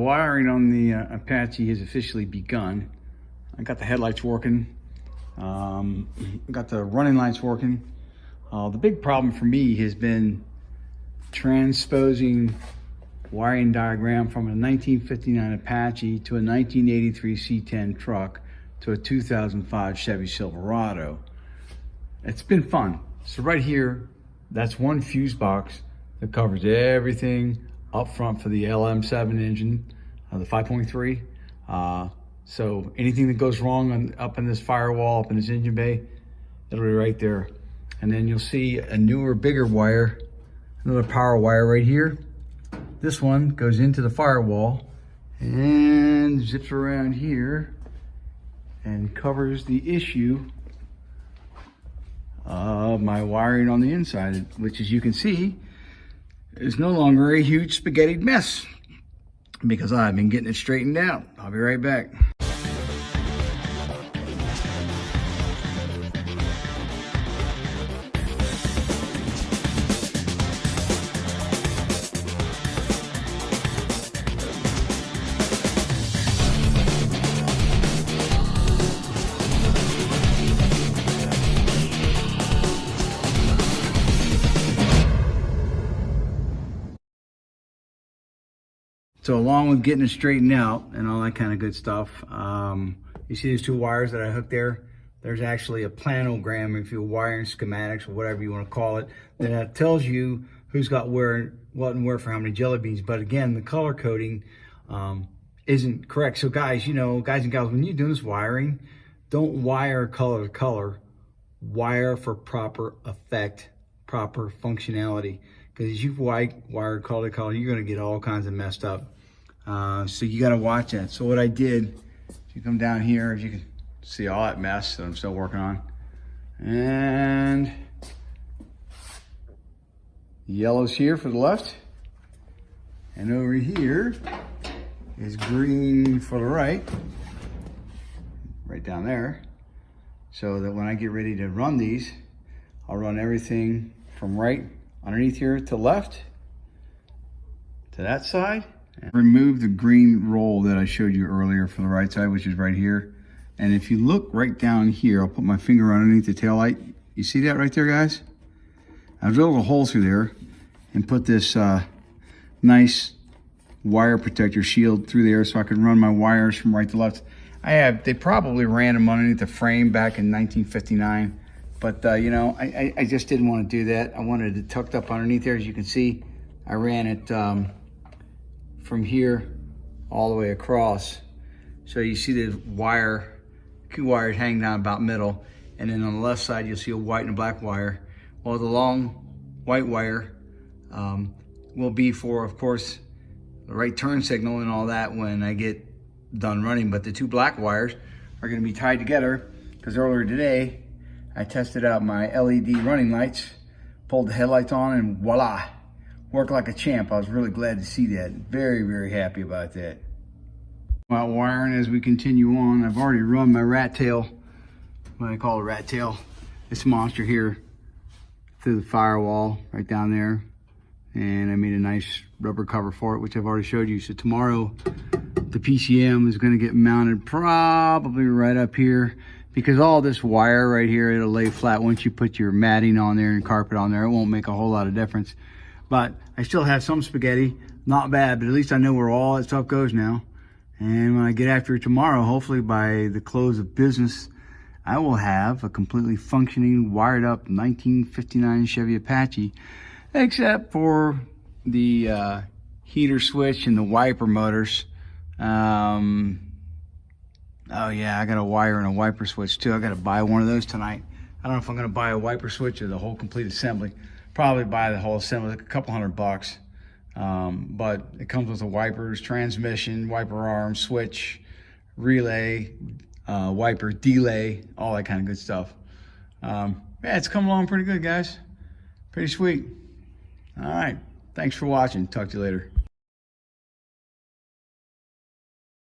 wiring on the Apache has officially begun. I got the headlights working. Got the running lights working. The big problem for me has been transposing wiring diagram from a 1959 Apache to a 1983 C10 truck to a 2005 Chevy Silverado. It's been fun. So right here, that's one fuse box that covers everything up front for the LM7 engine, the 5.3. So anything that goes wrong up in this firewall, up in this engine bay, it'll be right there. And then you'll see a newer, bigger wire, another power wire right here. This one goes into the firewall and zips around here and covers the issue of my wiring on the inside, which, as you can see, is no longer a huge spaghetti mess because I've been getting it straightened out. I'll be right back. So along with getting it straightened out and all that kind of good stuff, you see these two wires that I hooked there? There's actually a planogram, if you're wiring schematics or whatever you want to call it, that tells you who's got where, what and where for how many jelly beans. But again, the color coding isn't correct. So guys, you know, guys and gals, when you're doing this wiring, don't wire color to color. Wire for proper effect, proper functionality. Because if you wire color to color, you're going to get all kinds of messed up. So you got to watch that. So what I did, if you come down here, as you can see all that mess that I'm still working on. And yellow's here for the left. And over here is green for the right. Right down there. So that when I get ready to run these, I'll run everything from right underneath here to left, to that side. Remove the green roll that I showed you earlier for the right side, which is right here. And if you look right down here, I'll put my finger underneath the tail light. You see that right there, guys? I drilled a hole through there and put this nice wire protector shield through there so I can run my wires from right to left. They probably ran them underneath the frame back in 1959. But, you know, I just didn't want to do that. I wanted it tucked up underneath there. As you can see, I ran it from here all the way across. So you see the wire, two wires hanging down about middle. And then on the left side, you'll see a white and a black wire. Well, the long white wire will be for, of course, the right turn signal and all that when I get done running. But the two black wires are going to be tied together because earlier today, I tested out my LED running lights, pulled the headlights on, and voila, worked like a champ. I was really glad to see that. Very, very happy about that. While wiring as we continue on, I've already run my rat tail, what I call a rat tail, this monster here, through the firewall right down there. And I made a nice rubber cover for it, which I've already showed you. So tomorrow, the PCM is going to get mounted probably right up here. Because all this wire right here, it'll lay flat once you put your matting on there and carpet on there. It won't make a whole lot of difference. But I still have some spaghetti. Not bad, but at least I know where all that stuff goes now. And when I get after it tomorrow, hopefully by the close of business, I will have a completely functioning, wired up 1959 Chevy Apache, except for the heater switch and the wiper motors. Oh yeah, I got a wire and a wiper switch too. I got to buy one of those tonight. I don't know if I'm going to buy a wiper switch or the whole complete assembly. Probably buy the whole assembly, like a couple $100. But it comes with the wipers, transmission, wiper arm, switch, relay, wiper delay, all that kind of good stuff. Yeah, it's coming along pretty good, guys. Pretty sweet. All right. Thanks for watching. Talk to you later.